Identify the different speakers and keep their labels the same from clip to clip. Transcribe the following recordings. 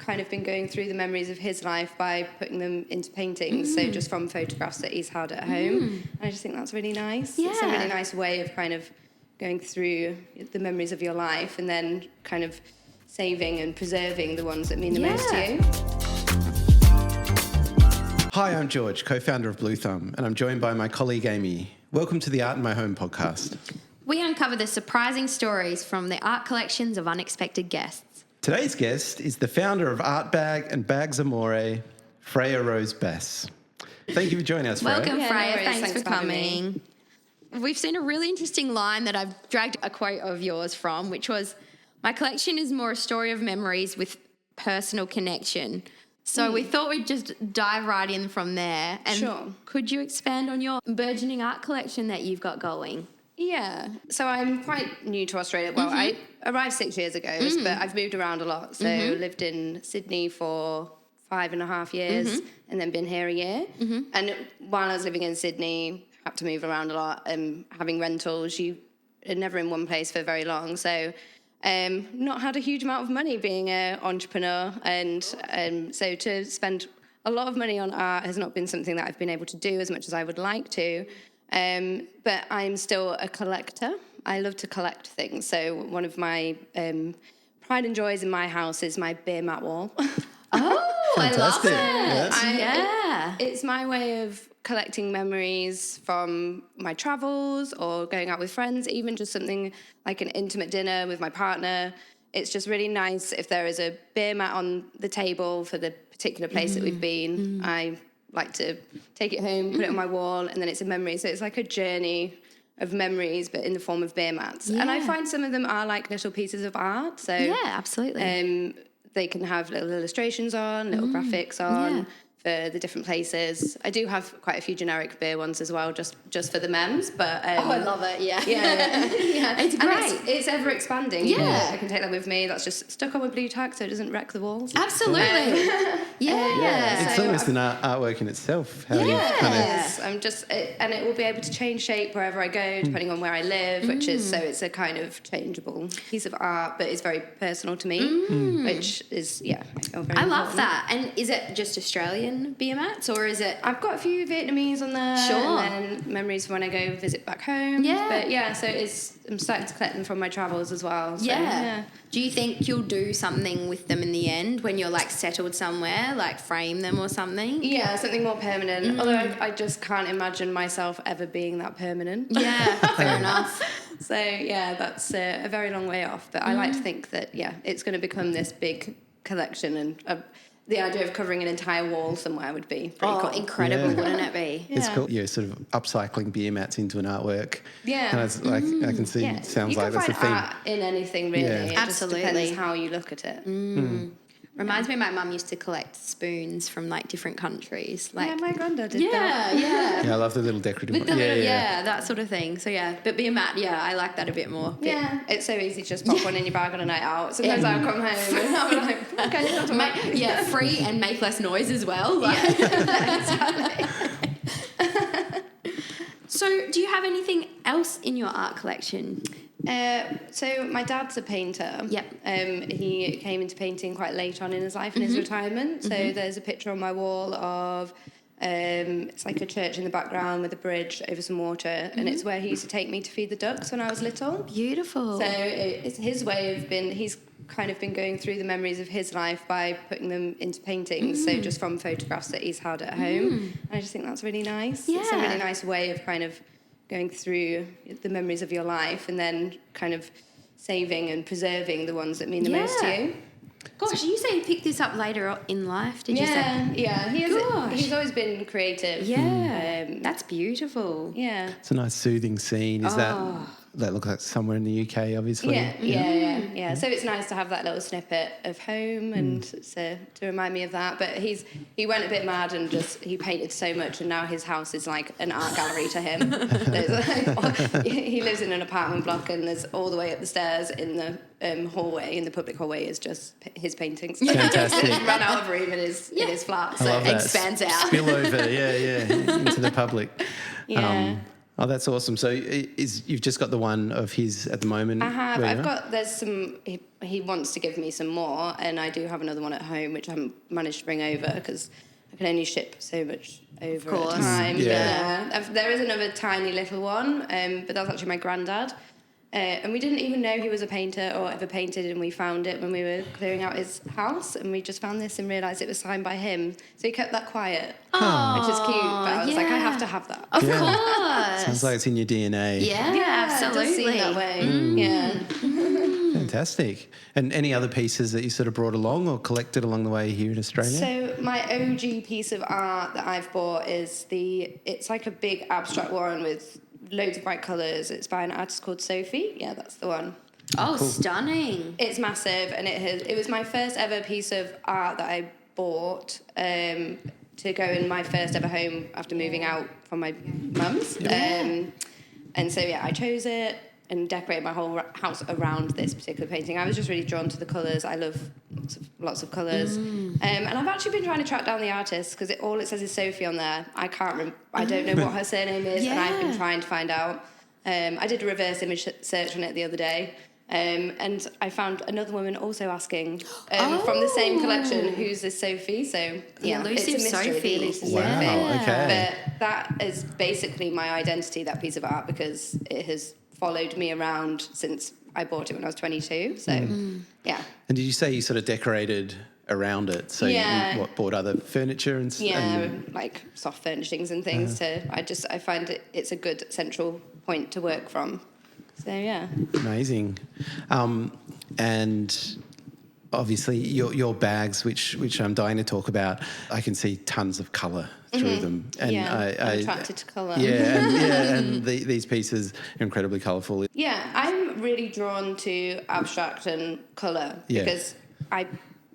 Speaker 1: kind of been going through the memories of his life by putting them into paintings, so just from photographs that he's had at home. And I just think that's really nice.
Speaker 2: Yeah.
Speaker 1: It's a really nice way of kind of going through the memories of your life and then kind of saving and preserving the ones that mean the most to you.
Speaker 3: Hi, I'm George, co-founder of Bluethumb, and I'm joined by my colleague Amy. Welcome to the Art in My Home podcast.
Speaker 2: We uncover the surprising stories from the art collections of unexpected guests.
Speaker 3: Today's guest is the founder of ArtBag and Bagsamoré, Freya Rose Bass. Thank you for joining us, Freya.
Speaker 2: Welcome,
Speaker 1: Yeah,
Speaker 2: Freya.
Speaker 1: no worries.
Speaker 2: Thanks for
Speaker 1: Thanks for having
Speaker 2: coming. We've seen a really interesting line that I've dragged a quote of yours from, which was, "My collection is more a story of memories with personal connection." So we thought we'd just dive right in from there. And
Speaker 1: Sure.
Speaker 2: could you expand on your burgeoning art collection that you've got going?
Speaker 1: Yeah, so I'm quite new to Australia. Well, I arrived 6 years ago, but I've moved around a lot. So lived in Sydney for 5.5 years and then been here a year. And while I was living in Sydney, had to move around a lot and having rentals. You are never in one place for very long. So not had a huge amount of money being an entrepreneur. And so to spend a lot of money on art has not been something that I've been able to do as much as I would like to. But I'm still a collector. I love to collect things. So one of my pride and joys in my house is my beer mat wall.
Speaker 2: Oh, I love it.
Speaker 3: Yes.
Speaker 1: It's my way of collecting memories from my travels or going out with friends, even just something like an intimate dinner with my partner. It's just really nice if there is a beer mat on the table for the particular place that we've been. I like to take it home, put it on my wall, and then it's a memory. So it's like a journey of memories, but in the form of beer mats. And I find some of them are like little pieces of art. So
Speaker 2: Yeah, absolutely.
Speaker 1: they can have little illustrations on, little graphics on for the different places. I do have quite a few generic beer ones as well, just for the memes. But
Speaker 2: I love it. Yeah.
Speaker 1: yeah.
Speaker 2: It's
Speaker 1: And
Speaker 2: great.
Speaker 1: it's ever expanding.
Speaker 2: Yeah.
Speaker 1: I can take that with me. That's just stuck on with blue tack so it doesn't wreck the walls.
Speaker 2: Absolutely. Yeah.
Speaker 3: It's
Speaker 1: So
Speaker 3: almost an artwork in itself. How you
Speaker 2: Yeah.
Speaker 3: kind of,
Speaker 1: Yes, and it will be able to change shape wherever I go, depending on where I live, which is, so it's a kind of changeable piece of art, but it's very personal to me, which is, I feel very
Speaker 2: I love
Speaker 1: important.
Speaker 2: that. And is it just Australian beer mats, or is it?
Speaker 1: I've got a few Vietnamese on there,
Speaker 2: Sure.
Speaker 1: and then memories from when I go visit back home.
Speaker 2: Yeah.
Speaker 1: But so I'm starting to collect them from my travels as well. So,
Speaker 2: Yeah. Do you think you'll do something with them in the end when you're like settled somewhere, like frame them or something?
Speaker 1: Yeah, something more permanent. Although I just can't imagine myself ever being that permanent.
Speaker 2: Yeah, fair enough.
Speaker 1: So, that's a very long way off. But I like to think that, it's going to become this big collection, and the idea of covering an entire wall somewhere would be pretty cool.
Speaker 2: Incredible, wouldn't it be?
Speaker 3: it's
Speaker 1: Yeah.
Speaker 3: cool. You're sort of upcycling beer mats into an artwork.
Speaker 1: Yeah.
Speaker 3: And it's like, I can see, sounds
Speaker 1: you
Speaker 3: like
Speaker 1: can
Speaker 3: that's a
Speaker 1: find
Speaker 3: theme.
Speaker 1: art in anything, really.
Speaker 3: Yeah.
Speaker 1: It just
Speaker 2: Absolutely.
Speaker 1: depends how you look at it.
Speaker 2: Reminds me, my mum used to collect spoons from like different countries. Like,
Speaker 1: Yeah, my granddad did that.
Speaker 2: yeah.
Speaker 3: Yeah, I love the little decorative
Speaker 2: With
Speaker 3: one.
Speaker 2: the little, that sort of thing. So but beer mat, I like that a bit more.
Speaker 1: Yeah, it's so easy to just pop one in your bag on a night out. Sometimes I'll come home and I'll be like, okay, that's all right.
Speaker 2: Free and make less noise as well. Like.
Speaker 1: Exactly.
Speaker 2: So, do you have anything else in your art collection?
Speaker 1: So my dad's a painter.
Speaker 2: Yep.
Speaker 1: He came into painting quite late on in his life in his retirement. So there's a picture on my wall of it's like a church in the background with a bridge over some water, and it's where he used to take me to feed the ducks when I was little.
Speaker 2: Beautiful.
Speaker 1: So it's his way of he's kind of been going through the memories of his life by putting them into paintings, so just from photographs that he's had at home. And I just think that's really nice. It's a really nice way of kind of going through the memories of your life and then kind of saving and preserving the ones that mean the most to you.
Speaker 2: Gosh, you say you picked this up later in life, did you say?
Speaker 1: Yeah. He's always been creative.
Speaker 2: Yeah. That's beautiful.
Speaker 1: Yeah.
Speaker 3: It's a nice soothing scene. Is that looks like somewhere in the UK, obviously?
Speaker 1: Yeah. So it's nice to have that little snippet of home and to remind me of that. But he went a bit mad and he painted so much, and now his house is like an art gallery to him. He lives in an apartment block, and there's all the way up the stairs in the hallway, in the public hallway, is just his paintings.
Speaker 3: Fantastic.
Speaker 1: Run out of room in his flat.
Speaker 3: I love that.
Speaker 2: expands out.
Speaker 3: Spill over, into the public.
Speaker 1: Yeah.
Speaker 3: Oh, that's awesome. So you've just got the one of his at the moment?
Speaker 1: I have.
Speaker 3: I've
Speaker 1: got, there's some, he wants to give me some more, and I do have another one at home, which I haven't managed to bring over because I can only ship so much over at a time. There is another tiny little one, but that's actually my granddad. And we didn't even know he was a painter or ever painted, and we found it when we were clearing out his house, and we just found this and realised it was signed by him. So he kept that quiet, which is cute. But I was like, I have to have that.
Speaker 2: Of course.
Speaker 3: Sounds like it's in your DNA.
Speaker 2: Yeah, absolutely.
Speaker 1: It does seem that way. Yeah.
Speaker 3: Fantastic. And any other pieces that you sort of brought along or collected along the way here in Australia?
Speaker 1: So my OG piece of art that I've bought is it's like a big abstract one with loads of bright colours. It's by an artist called Sophie. Yeah, that's the one.
Speaker 2: Oh, cool. Stunning.
Speaker 1: It's massive, and it was my first ever piece of art that I bought to go in my first ever home after moving out from my mum's. And so, I chose it and decorated my whole house around this particular painting. I was just really drawn to the colours. I love lots of colours. And I've actually been trying to track down the artist because all it says is Sophie on there. I can't remember. I don't know what her surname is, and I've been trying to find out. I did a reverse image search on it the other day. And I found another woman also asking from the same collection, who's this Sophie? So,
Speaker 2: elusive
Speaker 1: it's a mystery.
Speaker 2: Sophie.
Speaker 1: The elusive
Speaker 3: Wow,
Speaker 1: Sophie.
Speaker 3: okay.
Speaker 1: But that is basically my identity, that piece of art, because it has followed me around since I bought it when I was 22. So, yeah.
Speaker 3: And did you say you sort of decorated around it? So you bought other furniture and stuff?
Speaker 1: Yeah, like soft furnishings and things. I find it's a good central point to work from. So, yeah.
Speaker 3: Amazing. And obviously your bags, which I'm dying to talk about, I can see tons of colour through them. And
Speaker 1: I'm attracted to colour.
Speaker 3: And these pieces are incredibly colourful.
Speaker 1: Yeah, I'm really drawn to abstract and colour because I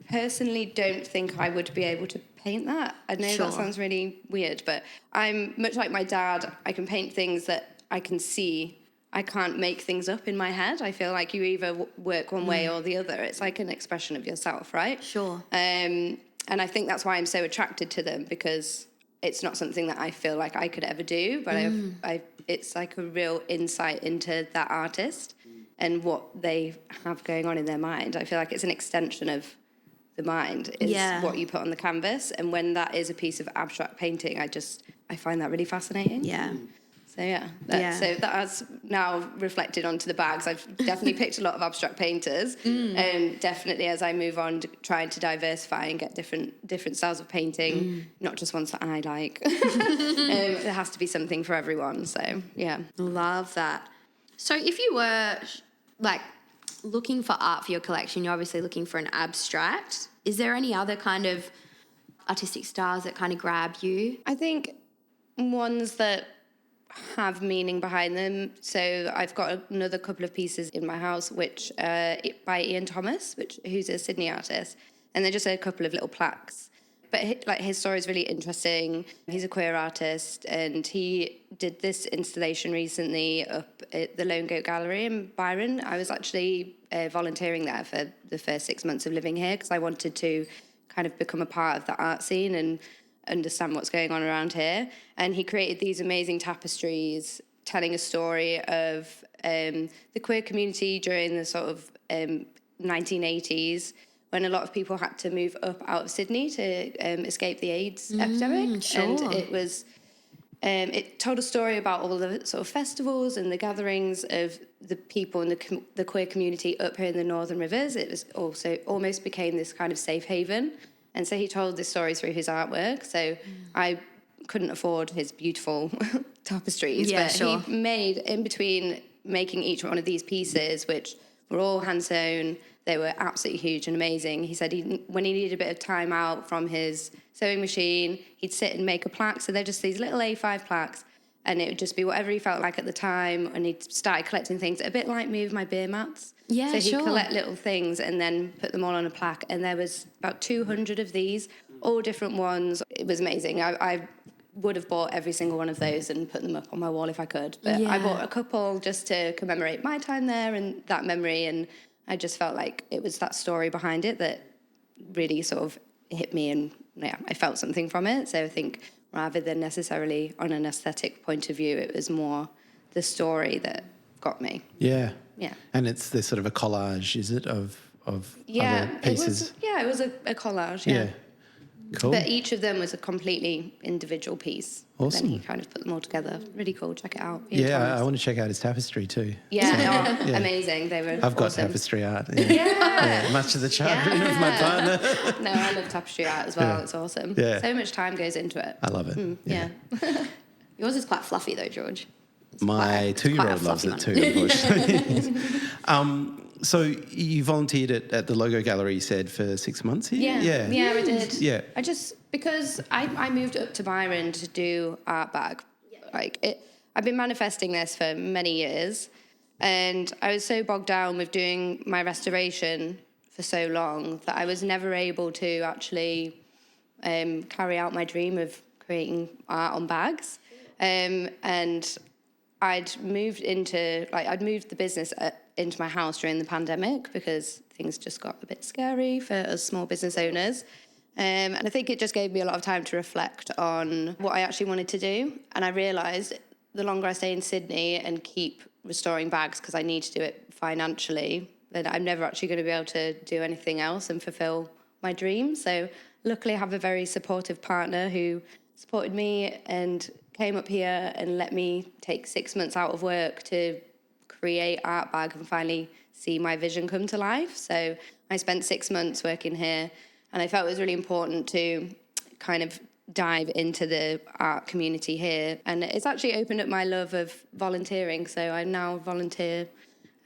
Speaker 1: personally don't think I would be able to paint that. I know that sounds really weird, but I'm much like my dad. I can paint things that I can see. I can't make things up in my head. I feel like you either work one way or the other. It's like an expression of yourself, right?
Speaker 2: Sure.
Speaker 1: And I think that's why I'm so attracted to them, because it's not something that I feel like I could ever do, but it's like a real insight into that artist and what they have going on in their mind. I feel like it's an extension of the mind is what you put on the canvas. And when that is a piece of abstract painting, I find that really fascinating.
Speaker 2: Yeah.
Speaker 1: So, so that has now reflected onto the bags. I've definitely picked a lot of abstract painters, and definitely as I move on, trying to diversify and get different styles of painting, not just ones that I like. There has to be something for everyone. So, yeah.
Speaker 2: Love that. So if you were, looking for art for your collection, you're obviously looking for an abstract. Is there any other kind of artistic styles that kind of grab you?
Speaker 1: I think ones that have meaning behind them. So I've got another couple of pieces in my house, which by Ian Thomas, who's a Sydney artist, and they're just a couple of little plaques. But his story is really interesting. He's a queer artist, and he did this installation recently up at the Lone Goat Gallery in Byron. I was actually volunteering there for the first 6 months of living here because I wanted to kind of become a part of the art scene and understand what's going on around here. And he created these amazing tapestries telling a story of the queer community during the sort of 1980s, when a lot of people had to move up out of Sydney to escape the AIDS epidemic.
Speaker 2: Sure.
Speaker 1: And it was it told a story about all the sort of festivals and the gatherings of the people in the queer community up here in the Northern Rivers. It was also almost became this kind of safe haven. And so he told this story through his artwork. So I couldn't afford his beautiful tapestries, but he made, in between making each one of these pieces, which were all hand sewn, they were absolutely huge and amazing. He said when he needed a bit of time out from his sewing machine, he'd sit and make a plaque. So they're just these little A5 plaques, and it would just be whatever he felt like at the time. And he'd started collecting things, a bit like me with my beer mats.
Speaker 2: Yeah,
Speaker 1: so he'd collect little things and then put them all on a plaque. And there was about 200 of these, all different ones. It was amazing. I would have bought every single one of those and put them up on my wall if I could. But I bought a couple just to commemorate my time there and that memory. And I just felt like it was that story behind it that really sort of hit me, and I felt something from it. So I think rather than necessarily on an aesthetic point of view. It was more the story that got me.
Speaker 3: Yeah.
Speaker 1: Yeah.
Speaker 3: And it's this sort of a collage, is it, of
Speaker 1: Yeah,
Speaker 3: other pieces?
Speaker 1: it was a collage, yeah.
Speaker 3: Yeah. Cool.
Speaker 1: But each of them was a completely individual piece.
Speaker 3: Awesome.
Speaker 1: Then he kind of put them all together. Really cool. Check it out.
Speaker 3: Yeah, I want to check out his tapestry too.
Speaker 1: Yeah, amazing. They were
Speaker 3: I've got
Speaker 1: awesome.
Speaker 3: tapestry art. Yeah. Much to the chagrin of my partner.
Speaker 1: No, I love tapestry art as well.
Speaker 3: Yeah.
Speaker 1: It's awesome.
Speaker 3: Yeah.
Speaker 1: So much time goes into it.
Speaker 3: I love it.
Speaker 1: Yeah.
Speaker 2: Yours is quite fluffy though, George.
Speaker 3: My
Speaker 2: it's quite a
Speaker 3: 2-year-old loves
Speaker 2: fluffy
Speaker 3: it too, unfortunately. So you volunteered at the Logo Gallery, you said, for 6 months here?
Speaker 1: Yeah, I did.
Speaker 3: Yeah.
Speaker 1: Because I moved up to Byron to do ArtBag. I've been manifesting this for many years, and I was so bogged down with doing my restoration for so long that I was never able to actually carry out my dream of creating art on bags. And I'd moved the business into my house during the pandemic because things just got a bit scary for us small business owners. And I think it just gave me a lot of time to reflect on what I actually wanted to do. And I realised the longer I stay in Sydney and keep restoring bags because I need to do it financially, then I'm never actually going to be able to do anything else and fulfil my dream. So luckily I have a very supportive partner who supported me and came up here and let me take 6 months out of work to create ArtBag and finally see my vision come to life. So I spent 6 months working here, and I felt it was really important to kind of dive into the art community here. And it's actually opened up my love of volunteering. So I now volunteer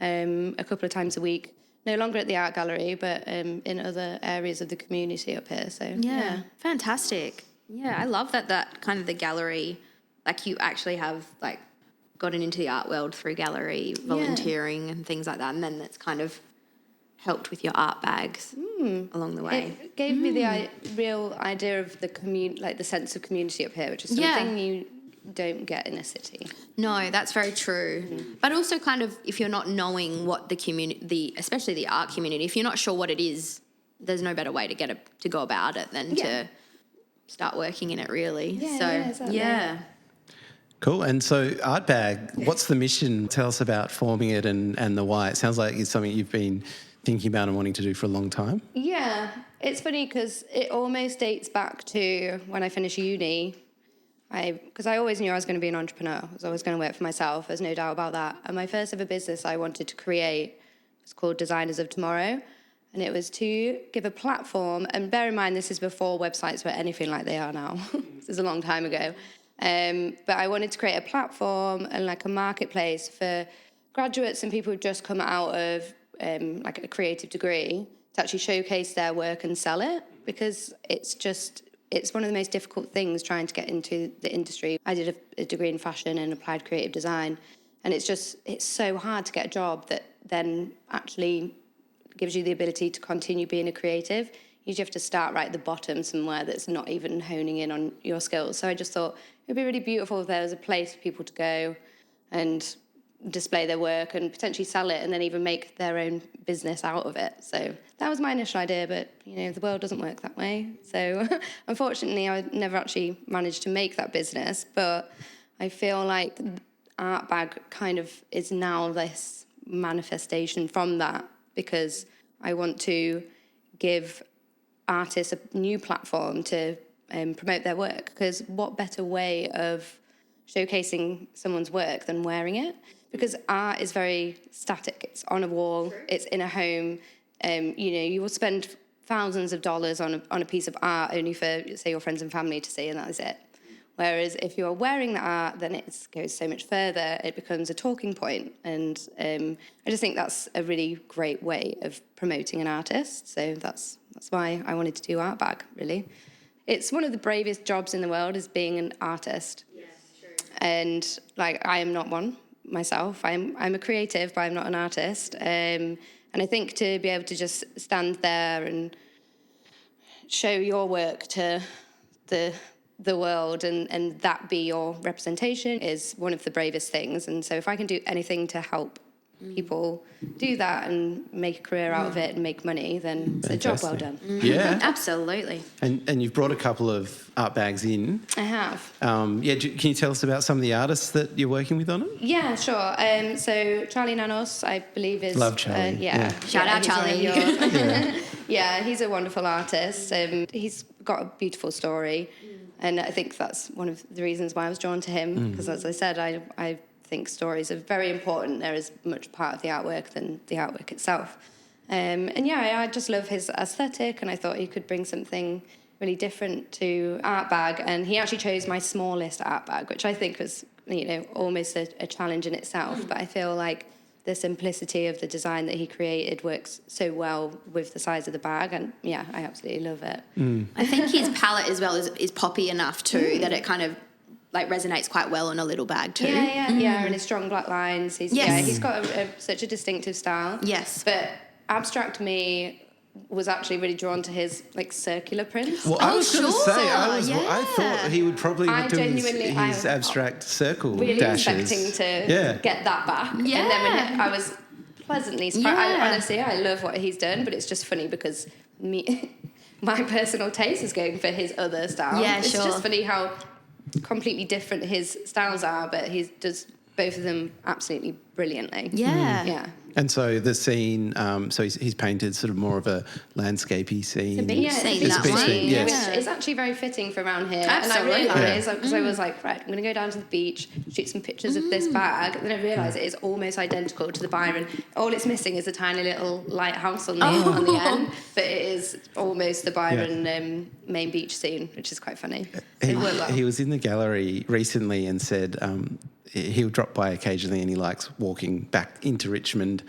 Speaker 1: a couple of times a week, no longer at the art gallery, but in other areas of the community up here. So
Speaker 2: Yeah, fantastic. Yeah, I love that kind of the gallery, like you actually have like gotten into the art world through gallery volunteering and things like that, and then that's kind of helped with your art bags along the way.
Speaker 1: It gave me the real idea of the the sense of community up here, which is something you don't get in a city.
Speaker 2: No, that's very true. But also kind of if you're not knowing what the community, especially the art community, if you're not sure what it is, there's no better way to go about it than to start working in it, really.
Speaker 1: Exactly.
Speaker 3: Cool. And so ArtBag, what's the mission? Tell us about forming it and the why. It sounds like it's something you've been thinking about and wanting to do for a long time.
Speaker 1: Yeah, it's funny because it almost dates back to when I finished uni. Because I always knew I was going to be an entrepreneur. I was always going to work for myself. There's no doubt about that. And my first ever business I wanted to create was called Designers of Tomorrow. And it was to give a platform. And bear in mind, this is before websites were anything like they are now. This is a long time ago. But I wanted to create a platform and like a marketplace for graduates and people who've just come out of like a creative degree to actually showcase their work and sell it, because it's one of the most difficult things trying to get into the industry. I did a degree in fashion and applied creative design, and it's so hard to get a job that then actually gives you the ability to continue being a creative. You have to start right at the bottom somewhere that's not even honing in on your skills. So I just thought it would be really beautiful if there was a place for people to go and display their work and potentially sell it and then even make their own business out of it. So that was my initial idea, but the world doesn't work that way. So unfortunately, I never actually managed to make that business, but I feel like ArtBag kind of is now this manifestation from that, because I want to give artists a new platform to promote their work, because what better way of showcasing someone's work than wearing it? Because art is very static. It's on a wall. Sure. It's in a home. You will spend thousands of dollars on a piece of art only for, say, your friends and family to see, and that is it. Whereas if you're wearing the art, then it goes so much further. It becomes a talking point. And I just think that's a really great way of promoting an artist. So that's why I wanted to do ArtBag, really. It's one of the bravest jobs in the world, is being an artist. Yes, sure. And I am not one myself. I'm a creative, but I'm not an artist. And I think to be able to just stand there and show your work to the world and that be your representation is one of the bravest things. And so if I can do anything to help people do that and make a career out of it and make money, then it's a job well done.
Speaker 3: Yeah.
Speaker 2: Absolutely.
Speaker 3: And you've brought a couple of art bags in.
Speaker 1: I have.
Speaker 3: Can you tell us about some of the artists that you're working with on it?
Speaker 1: Yeah, sure. So Charlie Nanos, I believe is...
Speaker 3: Love Charlie.
Speaker 2: Shout out,
Speaker 1: he's one of
Speaker 2: Charlie.
Speaker 1: your- Yeah, he's a wonderful artist. He's got a beautiful story. And I think that's one of the reasons why I was drawn to him. Because as I said, I think stories are very important. They're as much part of the artwork than the artwork itself. I just love his aesthetic, and I thought he could bring something really different to ArtBag. And he actually chose my smallest ArtBag, which I think was, almost a challenge in itself. But I feel like the simplicity of the design that he created works so well with the size of the bag, and I absolutely love it.
Speaker 2: I think his palette as well is poppy enough too that it kind of like resonates quite well on a little bag too.
Speaker 1: And his strong black lines. He's got such a distinctive style.
Speaker 2: Yes.
Speaker 1: But abstract me was actually really drawn to his like circular prints.
Speaker 3: Well, I was going to say, I thought he would probably
Speaker 1: I
Speaker 3: do
Speaker 1: genuinely-
Speaker 3: his abstract circle
Speaker 1: really
Speaker 3: dashes.
Speaker 1: expecting to get that back.
Speaker 2: Yeah.
Speaker 1: And then when I was pleasantly surprised.
Speaker 2: Yeah.
Speaker 1: I love what he's done, but it's just funny because my personal taste is going for his other style.
Speaker 2: Yeah,
Speaker 1: it's
Speaker 2: sure.
Speaker 1: just funny how completely different his styles are, but he does both of them absolutely brilliantly.
Speaker 2: Yeah.
Speaker 1: Yeah.
Speaker 3: And so the scene, so he's painted sort of more of a landscapey scene.
Speaker 2: It's a beach scene,
Speaker 3: It's a
Speaker 2: that
Speaker 3: beach
Speaker 2: one.
Speaker 3: scene, yes.
Speaker 1: Which is actually very fitting for around here.
Speaker 2: Absolutely.
Speaker 1: And I realised, because I was like, right, I'm going to go down to the beach, shoot some pictures of this bag. And then I realised it is almost identical to the Byron. All it's missing is a tiny little lighthouse on the end. But it is almost the Byron main beach scene, which is quite funny.
Speaker 3: He was in the gallery recently and said he'll drop by occasionally and he likes walking back into Richmond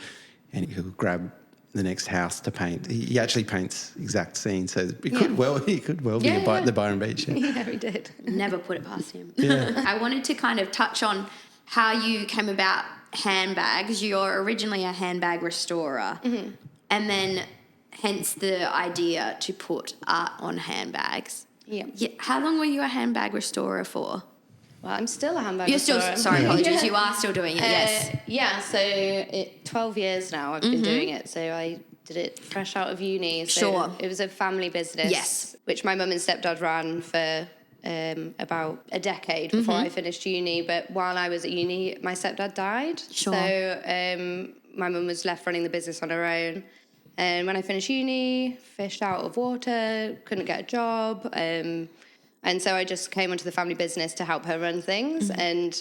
Speaker 3: and he'll grab the next house to paint. He actually paints exact scenes, so it could well be the Byron Beach.
Speaker 1: Yeah, he did.
Speaker 2: Never put it past him.
Speaker 3: Yeah.
Speaker 2: I wanted to kind of touch on how you came about handbags. You're originally a handbag restorer, and then hence the idea to put art on handbags.
Speaker 1: Yeah.
Speaker 2: How long were you a handbag restorer for?
Speaker 1: Well, I'm still a handbag
Speaker 2: You're still,
Speaker 1: restorer.
Speaker 2: sorry, apologies, you are still doing it, yes.
Speaker 1: So 12 years now I've been doing it. So I did it fresh out of uni. So
Speaker 2: Sure.
Speaker 1: It was a family business.
Speaker 2: Yes.
Speaker 1: Which my mum and stepdad ran for about a decade before I finished uni. But while I was at uni, my stepdad died.
Speaker 2: Sure.
Speaker 1: So my mum was left running the business on her own. And when I finished uni, fished out of water, couldn't get a job. And so I just came onto the family business to help her run things. And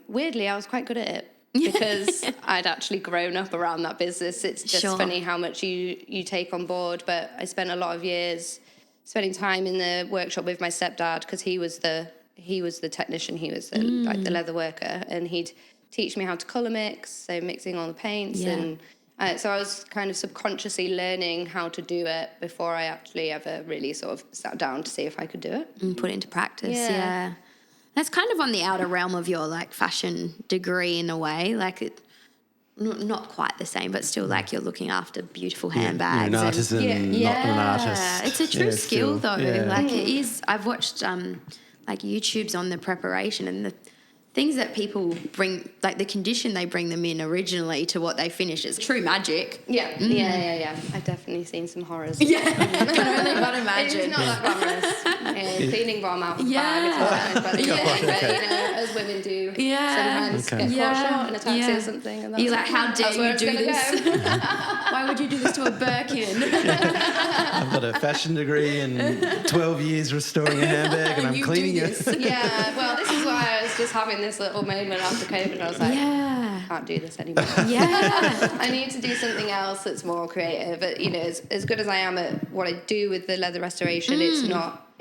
Speaker 1: weirdly, I was quite good at it because I'd actually grown up around that business. It's just funny how much you take on board. But I spent a lot of years spending time in the workshop with my stepdad because he was the technician. He was the leather worker, and he'd teach me how to colour mix, so mixing all the paints and. So I was kind of subconsciously learning how to do it before I actually ever really sort of sat down to see if I could do it.
Speaker 2: And put it into practice,
Speaker 1: Yeah.
Speaker 2: That's kind of on the outer realm of your, like, fashion degree in a way. Like, not quite the same, but still, like, you're looking after beautiful handbags.
Speaker 3: You're an artisan, not an artist.
Speaker 2: It's a true skill, though.
Speaker 3: Yeah.
Speaker 2: Like, it is. I've watched, like, YouTubes on the preparation and the things that people bring, like the condition they bring them in originally to what they finish, is true magic.
Speaker 1: Yeah. I've definitely seen some horrors.
Speaker 2: Yeah, I can only but imagine.
Speaker 1: It's not that glamorous. Cleaning bomb out of the bag. But as women do, sometimes get caught short in a taxi or something. And that's
Speaker 2: You're like, how dare you do this?
Speaker 1: Go.
Speaker 2: Why would you do this to a Birkin?
Speaker 3: I've got a fashion degree and 12 years restoring a handbag and I'm
Speaker 2: You
Speaker 3: cleaning
Speaker 2: do
Speaker 3: it.
Speaker 2: this.
Speaker 1: Yeah, well, this is why I was just having this little moment after COVID. I was like, I can't do this anymore.
Speaker 2: Yeah.
Speaker 1: I need to do something else that's more creative. But, as good as I am at what I do with the leather restoration,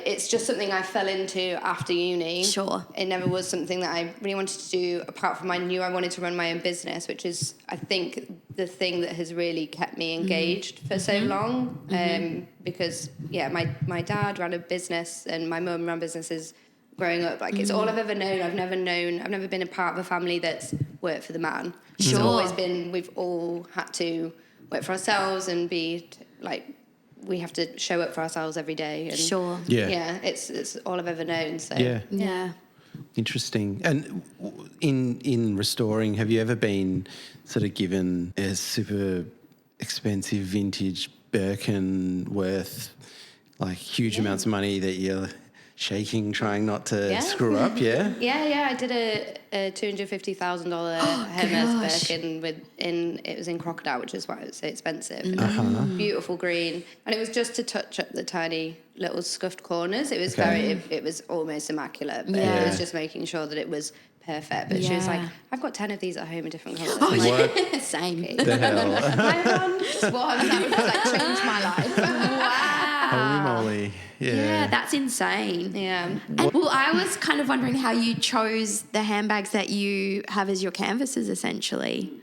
Speaker 1: it's just something I fell into after uni.
Speaker 2: Sure.
Speaker 1: It never was something that I really wanted to do, apart from I knew I wanted to run my own business, which is, I think, the thing that has really kept me engaged for so long. Because, my dad ran a business and my mum ran businesses growing up. Like, it's all I've ever known. I've never been a part of a family that's worked for the man.
Speaker 2: Sure.
Speaker 1: It's always been, we've all had to work for ourselves and be, we have to show up for ourselves every day. And
Speaker 2: Sure.
Speaker 3: Yeah.
Speaker 1: Yeah, it's all I've ever known. So
Speaker 3: Yeah.
Speaker 2: Yeah.
Speaker 3: Interesting. And in restoring, have you ever been sort of given a super expensive vintage Birkin worth like huge amounts of money that you're shaking, trying not to screw up? Yeah.
Speaker 1: Yeah. I did a $250,000 Hermes Birkin it was in crocodile, which is why it was so expensive. Beautiful green, and it was just to touch up the tiny little scuffed corners. It was it was almost immaculate, but it was just making sure that it was perfect. But she was like, "I've got 10 of these at home in different colours." I'm like,
Speaker 2: Same.
Speaker 1: Okay.
Speaker 3: The hell?
Speaker 1: Just one that would like change my life.
Speaker 3: Holy moly.
Speaker 2: Yeah, that's insane.
Speaker 1: Yeah.
Speaker 2: And, well, I was kind of wondering how you chose the handbags that you have as your canvases, essentially.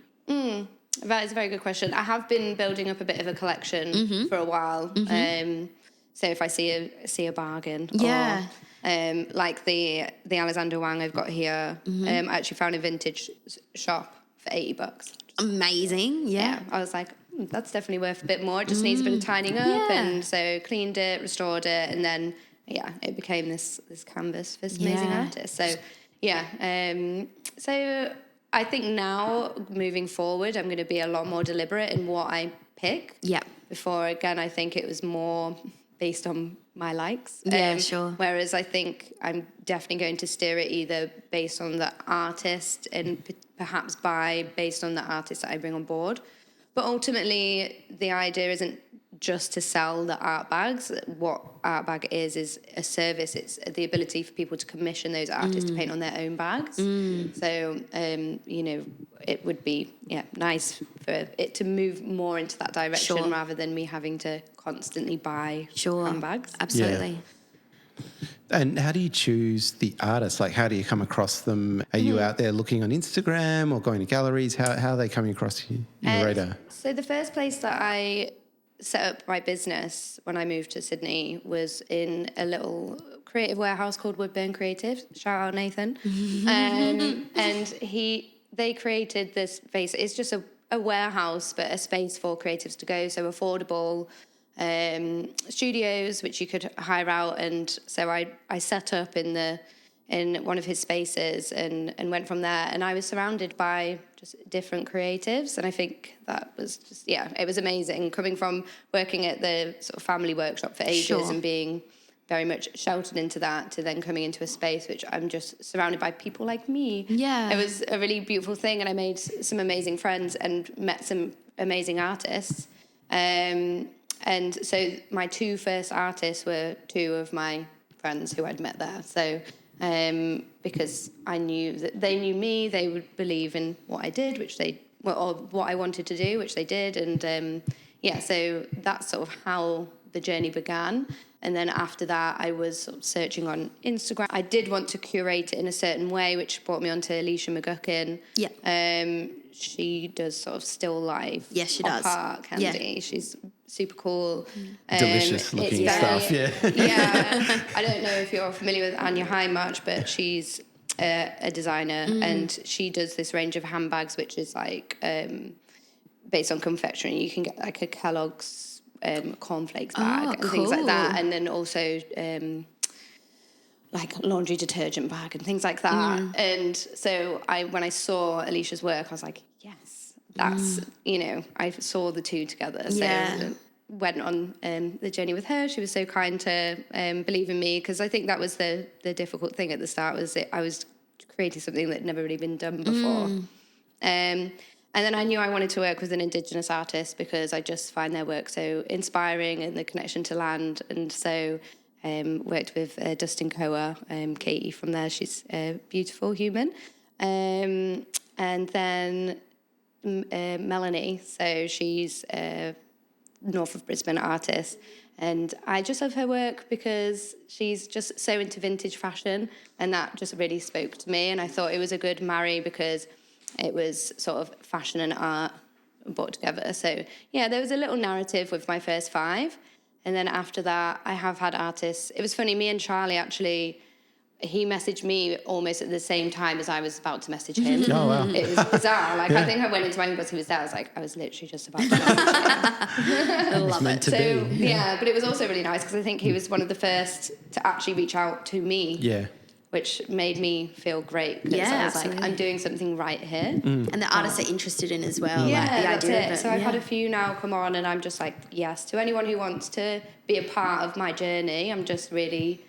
Speaker 1: That is a very good question. I have been building up a bit of a collection for a while. So if I see a bargain, or, like the Alexander Wang I've got here, I actually found a vintage shop for $80.
Speaker 2: Amazing. Yeah.
Speaker 1: I was like, that's definitely worth a bit more. It just needs a bit of tidying up, and so cleaned it, restored it, and then it became this canvas for this amazing artist. So so I think now moving forward, I'm going to be a lot more deliberate in what I pick.
Speaker 2: Yeah.
Speaker 1: Before, again, I think it was more based on my likes.
Speaker 2: Sure.
Speaker 1: Whereas I think I'm definitely going to steer it either based on the artist and perhaps based on the artist that I bring on board. But ultimately, the idea isn't just to sell the art bags. What ArtBag is a service. It's the ability for people to commission those artists to paint on their own bags. So, it would be nice for it to move more into that direction rather than me having to constantly buy handbags.
Speaker 2: Absolutely.
Speaker 3: Yeah. And how do you choose the artists? Like, how do you come across them? Are you out there looking on Instagram or going to galleries? How are they coming across you in your radar?
Speaker 1: So the first place that I set up my business when I moved to Sydney was in a little creative warehouse called Woodburn Creative. Shout out Nathan. And they created this space. It's just a warehouse, but a space for creatives to go, so affordable. Studios which you could hire out, and so I set up in one of his spaces and went from there, and I was surrounded by just different creatives, and I think that was just it was amazing coming from working at the sort of family workshop for ages and being very much sheltered into that to then coming into a space which I'm just surrounded by people like me. It was a really beautiful thing, and I made some amazing friends and met some amazing artists. And so my two first artists were two of my friends who I'd met there. So because I knew that they knew me, they would believe in what I did, or what I wanted to do, which they did. And so that's sort of how the journey began. And then after that, I was sort of searching on Instagram. I did want to curate it in a certain way, which brought me onto Alicia McGuckin. She does sort of still life.
Speaker 2: Yes, she does.
Speaker 1: Art candy. She's super cool.
Speaker 3: Delicious looking stuff,
Speaker 1: I don't know if you're familiar with Anya Highmarch, but she's a designer, and she does this range of handbags, which is like based on confectionery. You can get like a Kellogg's cornflakes bag and things like that, and then also like laundry detergent bag and things like that. And so when I saw Alicia's work, I was like, yes, that's, I saw the two together. So went on the journey with her. She was so kind to believe in me, because I think that was the difficult thing at the start, was that I was creating something that had never really been done before. And then I knew I wanted to work with an Indigenous artist, because I just find their work so inspiring and the connection to land. And so worked with Dustin Koa, Katie from there. She's a beautiful human. And then Melanie, so she's a north of Brisbane artist. And I just love her work because she's just so into vintage fashion, and that just really spoke to me. And I thought it was a good marry because it was sort of fashion and art brought together. So, there was a little narrative with my first 5. And then after that, I have had artists. It was funny, me and Charlie actually, he messaged me almost at the same time as I was about to message him.
Speaker 3: Oh, wow.
Speaker 1: It was bizarre. I think I went into my inbox, he was there. I was literally just about to message him. I love it. So, but it was also really nice because I think he was one of the first to actually reach out to me.
Speaker 3: Yeah.
Speaker 1: which made me feel great because
Speaker 2: Yeah,
Speaker 1: I was like,
Speaker 2: absolutely.
Speaker 1: I'm doing something right here.
Speaker 2: And the artists are interested in as well.
Speaker 1: Yeah,
Speaker 2: like the
Speaker 1: that's
Speaker 2: idea
Speaker 1: it.
Speaker 2: of it.
Speaker 1: So I've
Speaker 2: yeah.
Speaker 1: had a few now come on, and I'm just like, yes, to anyone who wants to be a part of my journey, I'm just really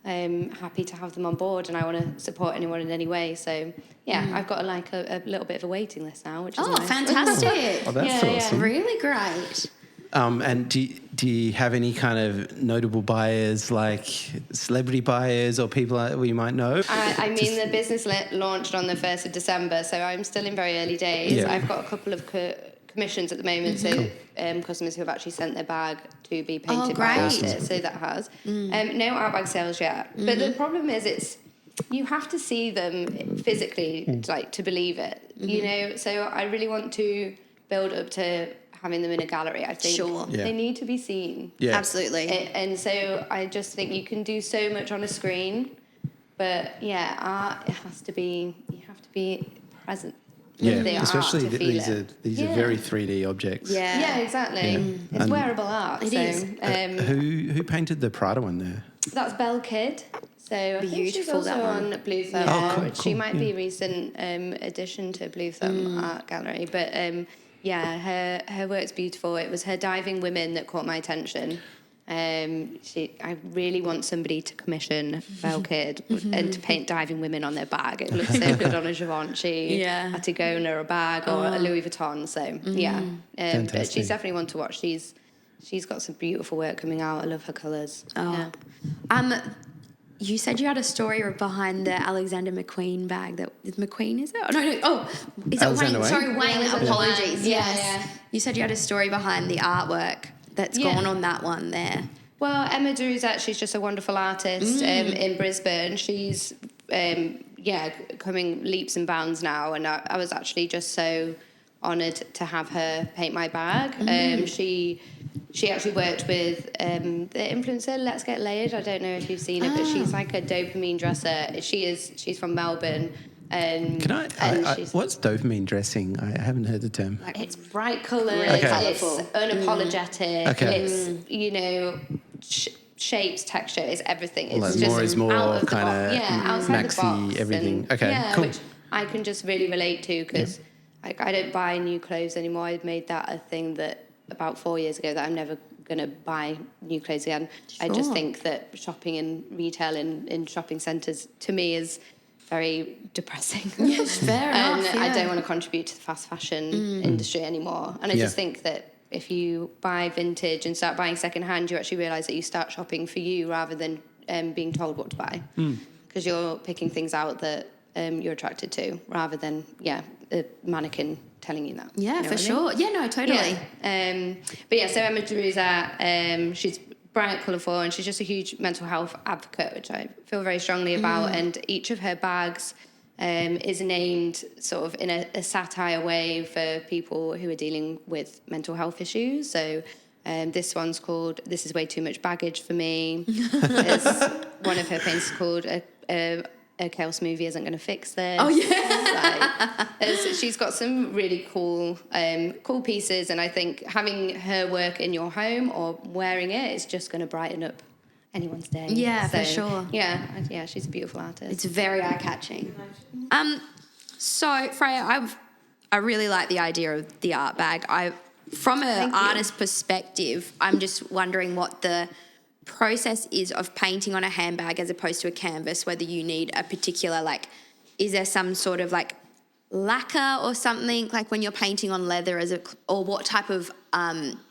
Speaker 1: happy to have them on board, and I want to support anyone in any way. So yeah, I've got a little bit of a waiting list now, which is
Speaker 2: Oh,
Speaker 1: nice.
Speaker 2: fantastic.
Speaker 3: Oh, that's
Speaker 1: Yeah, yeah.
Speaker 3: awesome.
Speaker 2: Really great.
Speaker 3: And do you have any kind of notable buyers, like celebrity buyers or people that we might know?
Speaker 1: I mean, the business launched on the 1st of December, so I'm still in very early days.
Speaker 3: Yeah.
Speaker 1: I've got a couple of commissions at the moment, so customers who have actually sent their bag to be painted by
Speaker 2: great.
Speaker 1: artists, so that has. No ArtBag sales yet. But the problem is you have to see them physically, like, to believe it, you know? So I really want to build up to having them in a gallery. I think
Speaker 2: Sure.
Speaker 3: Yeah.
Speaker 1: they need to be seen.
Speaker 3: Yeah.
Speaker 2: Absolutely.
Speaker 1: And so I just think you can do so much on a screen, but yeah, art, it has to be, you have to be present with the
Speaker 3: especially
Speaker 1: art to feel
Speaker 3: these
Speaker 1: it.
Speaker 3: are very 3D objects.
Speaker 2: Yeah.
Speaker 1: Yeah, exactly.
Speaker 3: Yeah.
Speaker 1: It's
Speaker 3: And
Speaker 1: wearable art.
Speaker 2: It
Speaker 1: so,
Speaker 2: is.
Speaker 3: Who painted the Prada one there?
Speaker 1: that's Belle Kid. So I think she's
Speaker 2: Beautiful,
Speaker 1: also
Speaker 2: that one.
Speaker 1: on Bluethumb.
Speaker 3: Oh, cool,
Speaker 1: She
Speaker 3: cool,
Speaker 1: might be a recent addition to Bluethumb Art Gallery. But yeah, her work's beautiful. It was her diving women that caught my attention. I really want somebody to commission Belle Kid and to paint diving women on their bag. It looks so good on a Givenchy,
Speaker 2: Yeah.
Speaker 1: a Tigona, a bag, or a Louis Vuitton. So yeah, but
Speaker 3: Fantastic.
Speaker 1: she's definitely one to watch. She's got some beautiful work coming out. I love her colours.
Speaker 2: Oh.
Speaker 1: Yeah.
Speaker 2: You said you had a story behind the Alexander McQueen bag. That is McQueen, is it? Oh, no. Oh, is
Speaker 3: Alexander
Speaker 2: it Wayne?
Speaker 3: Wayne?
Speaker 2: Sorry, Wayne.
Speaker 1: Alexander
Speaker 2: Apologies.
Speaker 1: Wayne.
Speaker 2: Yes.
Speaker 1: Yeah.
Speaker 2: You said you had a story behind the artwork that's
Speaker 1: Yeah.
Speaker 2: gone on that one there.
Speaker 1: Well, Emma Druzet, she's just a wonderful artist in Brisbane. She's, coming leaps and bounds now. And I was actually just so honoured to have her paint my bag. She actually worked with the influencer Let's Get Layered. I don't know if you've seen her, but she's like a dopamine dresser. She's from Melbourne.
Speaker 3: Can what's dopamine dressing? I haven't heard the term.
Speaker 1: It's bright colours,
Speaker 2: Really
Speaker 1: it's
Speaker 2: colourful.
Speaker 1: unapologetic,
Speaker 3: Okay.
Speaker 1: it's, shapes, texture, it's everything. It's
Speaker 3: Like
Speaker 1: just
Speaker 3: more is more
Speaker 1: out of the
Speaker 3: kinda
Speaker 1: outside the
Speaker 3: maxi
Speaker 1: box.
Speaker 3: everything.
Speaker 1: And,
Speaker 3: Okay,
Speaker 1: yeah,
Speaker 3: cool.
Speaker 1: which I can just really relate to because I don't buy new clothes anymore. I made that a thing that about 4 years ago that I'm never going to buy new clothes again. I just
Speaker 2: Sure.
Speaker 1: think that shopping in retail in shopping centres to me is very depressing.
Speaker 2: Yes, fair enough.
Speaker 1: And I
Speaker 2: yeah.
Speaker 1: don't want to contribute to the fast fashion industry anymore. And I
Speaker 3: Yeah.
Speaker 1: just think that if you buy vintage and start buying secondhand, you actually realise that you start shopping for you rather than being told what to buy. Because you're picking things out that you're attracted to rather than, a mannequin telling you that.
Speaker 2: Yeah,
Speaker 1: You know
Speaker 2: for
Speaker 1: what I mean?
Speaker 2: sure. Yeah, no, totally.
Speaker 1: Yeah. But yeah, so Emma Druzet, she's bright, colourful, and she's just a huge mental health advocate, which I feel very strongly about. And each of her bags is named sort of in a satire way for people who are dealing with mental health issues. So this one's called "This Is Way Too Much Baggage for Me." There's one of her paintings called a kale smoothie isn't going to fix this.
Speaker 2: Oh, yeah.
Speaker 1: She's got some really cool pieces, and I think having her work in your home or wearing it is just going to brighten up anyone's day.
Speaker 2: Yeah, for sure.
Speaker 1: Yeah, she's a beautiful artist.
Speaker 2: It's very eye-catching. So, Freya, I really like the idea of the art bag. From an artist perspective, I'm just wondering what the process is of painting on a handbag as opposed to a canvas, whether you need a particular, is there some sort of lacquer or something, like when you're painting on leather, or what type of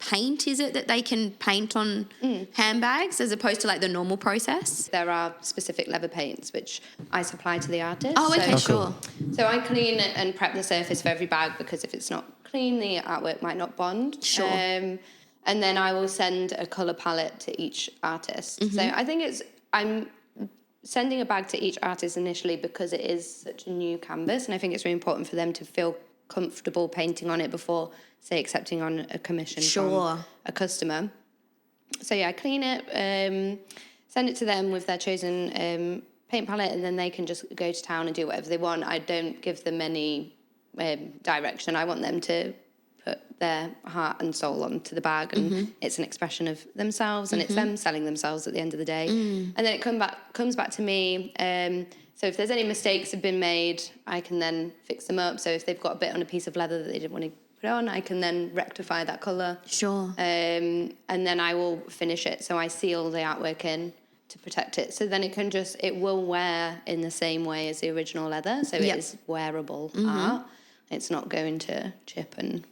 Speaker 2: paint is it that they can paint on handbags as opposed to the normal process?
Speaker 1: There are specific leather paints which I supply to the artist.
Speaker 2: Oh, okay,
Speaker 1: so,
Speaker 2: sure.
Speaker 1: So I clean and prep the surface for every bag because if it's not clean, the artwork might not bond.
Speaker 2: Sure.
Speaker 1: And then I will send a colour palette to each artist. So I think I'm sending a bag to each artist initially because it is such a new canvas, and I think it's really important for them to feel comfortable painting on it before, say, accepting on a commission from a customer. So I clean it, send it to them with their chosen paint palette, and then they can just go to town and do whatever they want. I don't give them any direction. I want them to put their heart and soul onto the bag, and it's an expression of themselves, and it's them selling themselves at the end of the day. And then it comes back to me. So if there's any mistakes have been made, I can then fix them up. So if they've got a bit on a piece of leather that they didn't want to put on, I can then rectify that colour.
Speaker 2: Sure.
Speaker 1: And then I will finish it. So I seal the artwork in to protect it. So then it will wear in the same way as the original leather. So it is wearable art. It's not going to chip and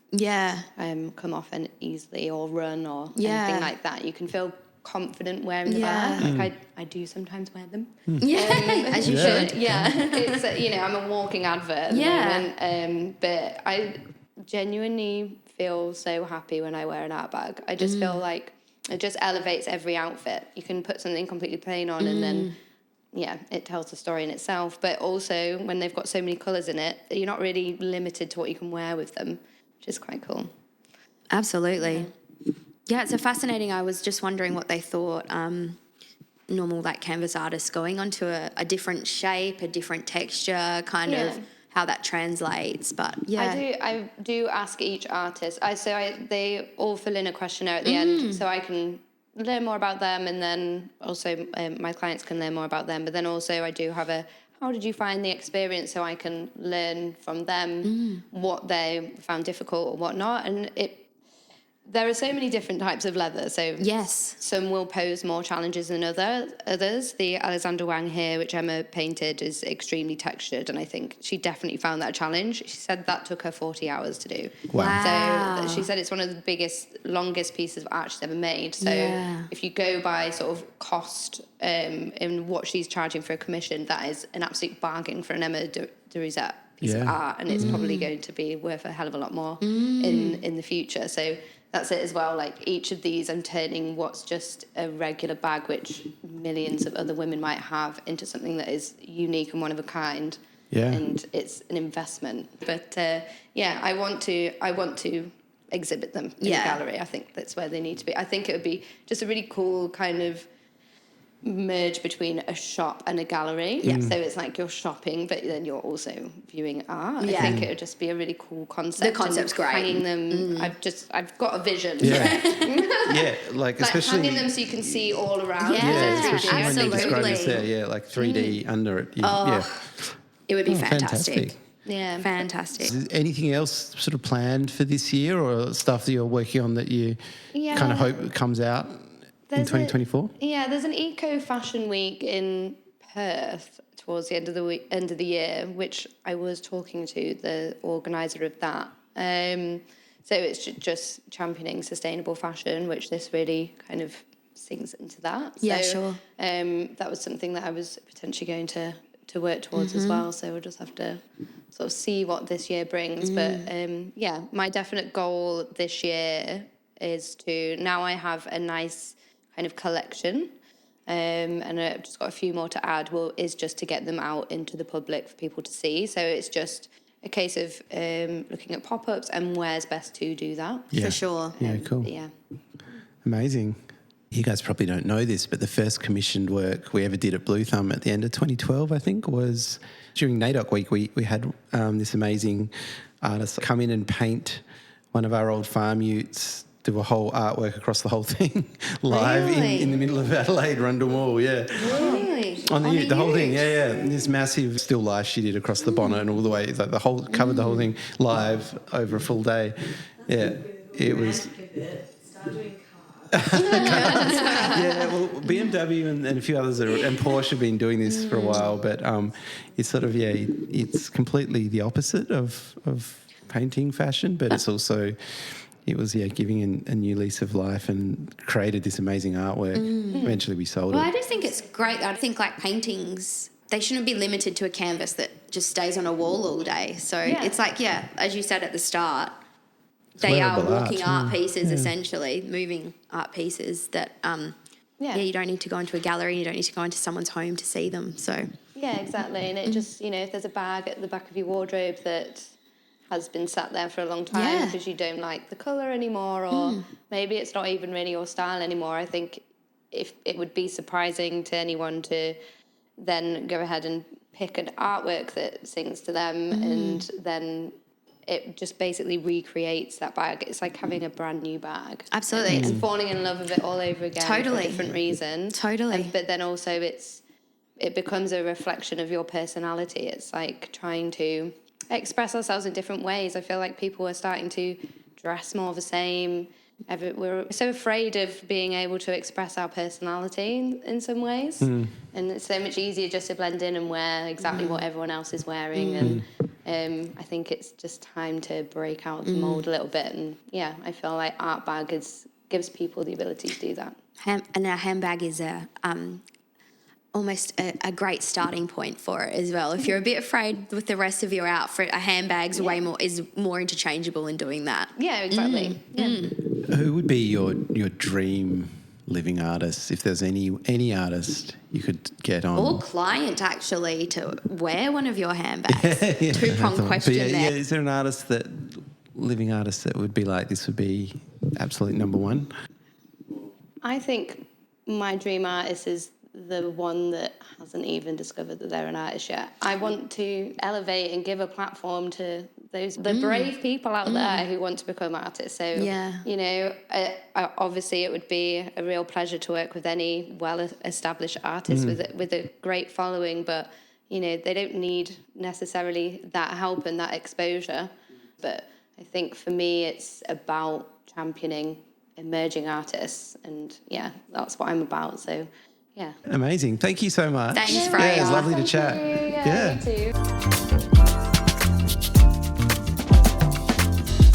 Speaker 1: come off easily or run or anything like that. You can feel confident wearing the bag. Like I do sometimes wear them.
Speaker 2: As you should.
Speaker 1: Yeah. It's I'm a walking advert at the moment. But I genuinely feel so happy when I wear an art bag. I just feel like it just elevates every outfit. You can put something completely plain on and then it tells the story in itself. But also when they've got so many colours in it, you're not really limited to what you can wear with them, which is quite cool.
Speaker 2: Absolutely. Yeah, it's fascinating. I was just wondering what they thought normal like canvas artists going onto a different shape, a different texture, kind of how that translates. But
Speaker 1: I do ask each artist. They all fill in a questionnaire at the end, so I can learn more about them, and then also my clients can learn more about them. But then also I do have how did you find the experience, so I can learn from them what they found difficult or what not. And there are so many different types of leather. So some will pose more challenges than others. The Alexander Wang here, which Emma painted, is extremely textured, and I think she definitely found that a challenge. She said that took her 40 hours to do.
Speaker 2: Wow.
Speaker 1: So she said it's one of the longest pieces of art she's ever made. So if you go by sort of cost in what she's charging for a commission, that is an absolute bargain for an Emma de Rosette piece of art, and it's probably going to be worth a hell of a lot more in the future. So that's it as well. Like each of these, I'm turning what's just a regular bag, which millions of other women might have, into something that is unique and one of a kind. Yeah. And it's an investment. But I want to exhibit them in the gallery. I think that's where they need to be. I think it would be just a really cool kind of merge between a shop and a gallery. So it's like you're shopping, but then you're also viewing art. I think it would just be a really cool concept.
Speaker 2: The concept's great.
Speaker 1: Hanging them, I've got a vision.
Speaker 3: Like especially
Speaker 1: hanging them so you can see all around.
Speaker 3: Especially when you describe
Speaker 2: Absolutely.
Speaker 3: this there, like 3D under it.
Speaker 2: It would be fantastic.
Speaker 1: Yeah.
Speaker 2: Fantastic.
Speaker 3: Is there anything else sort of planned for this year, or stuff that you're working on that you kind of hope comes out in 2024?
Speaker 1: There's an eco fashion week in Perth towards the end of the year, which I was talking to the organizer of that. So it's just championing sustainable fashion, which this really kind of sings into that. That was something that I was potentially going to work towards as well. So we'll just have to sort of see what this year brings. But my definite goal this year is to, now I have a nice kind of collection, and I've just got a few more to add, is just to get them out into the public for people to see. So it's just a case of looking at pop-ups and where's best to do that.
Speaker 2: For sure.
Speaker 3: Yeah, cool. Amazing. You guys probably don't know this, but the first commissioned work we ever did at Bluethumb at the end of 2012, I think, was during NAIDOC week. We had this amazing artist come in and paint one of our old farm utes, do a whole artwork across the whole thing live in the middle of Adelaide, Rundle Mall,
Speaker 1: Really?
Speaker 3: On the ute, the whole thing, This massive still life she did across the bonnet and all the way, like covered the whole thing live over a full day. Yeah, it was... well, BMW and a few others and Porsche have been doing this for a while, but it's sort of it's completely the opposite of painting fashion, but it's also giving a new lease of life and created this amazing artwork. Eventually we sold it.
Speaker 2: Well, I just think it's great. I think like paintings, they shouldn't be limited to a canvas that just stays on a wall all day. So it's like, as you said at the start, they are walking art pieces, essentially, moving art pieces that, you don't need to go into a gallery, you don't need to go into someone's home to see them. So
Speaker 1: yeah, exactly. And it just, if there's a bag at the back of your wardrobe that has been sat there for a long time because you don't like the colour anymore, or maybe it's not even really your style anymore, I think if it would be surprising to anyone to then go ahead and pick an artwork that sings to them and then it just basically recreates that bag. It's like having a brand new bag.
Speaker 2: Absolutely.
Speaker 1: And falling in love with it all over again for a different reason.
Speaker 2: Totally.
Speaker 1: But then also it becomes a reflection of your personality. It's like trying to express ourselves in different ways. I feel like people are starting to dress more the same. We're so afraid of being able to express our personality in some ways. And it's so much easier just to blend in and wear exactly what everyone else is wearing. And I think it's just time to break out the mold a little bit. And yeah, I feel like ArtBag gives people the ability to do that.
Speaker 2: And our handbag is almost a great starting point for it as well. If you're a bit afraid with the rest of your outfit, a handbag's is more interchangeable in doing that.
Speaker 1: Yeah, exactly.
Speaker 3: Who would be your dream living artist, if there's any artist you could get on?
Speaker 2: Or client, actually, to wear one of your handbags. Two-pronged question there.
Speaker 3: Yeah, is there an living artist that would be like, this would be absolute number one?
Speaker 1: I think my dream artist is the one that hasn't even discovered that they're an artist yet. I want to elevate and give a platform to the brave people out there who want to become artists. So, you know, obviously it would be a real pleasure to work with any well-established artist with a great following, but, you know, they don't need necessarily that help and that exposure. But I think for me it's about championing emerging artists, and, yeah, that's what I'm about, so... Yeah.
Speaker 3: Amazing. Thank you so much.
Speaker 2: Thanks, Freya.
Speaker 3: Yeah, it was lovely to chat.
Speaker 1: Yeah, you too.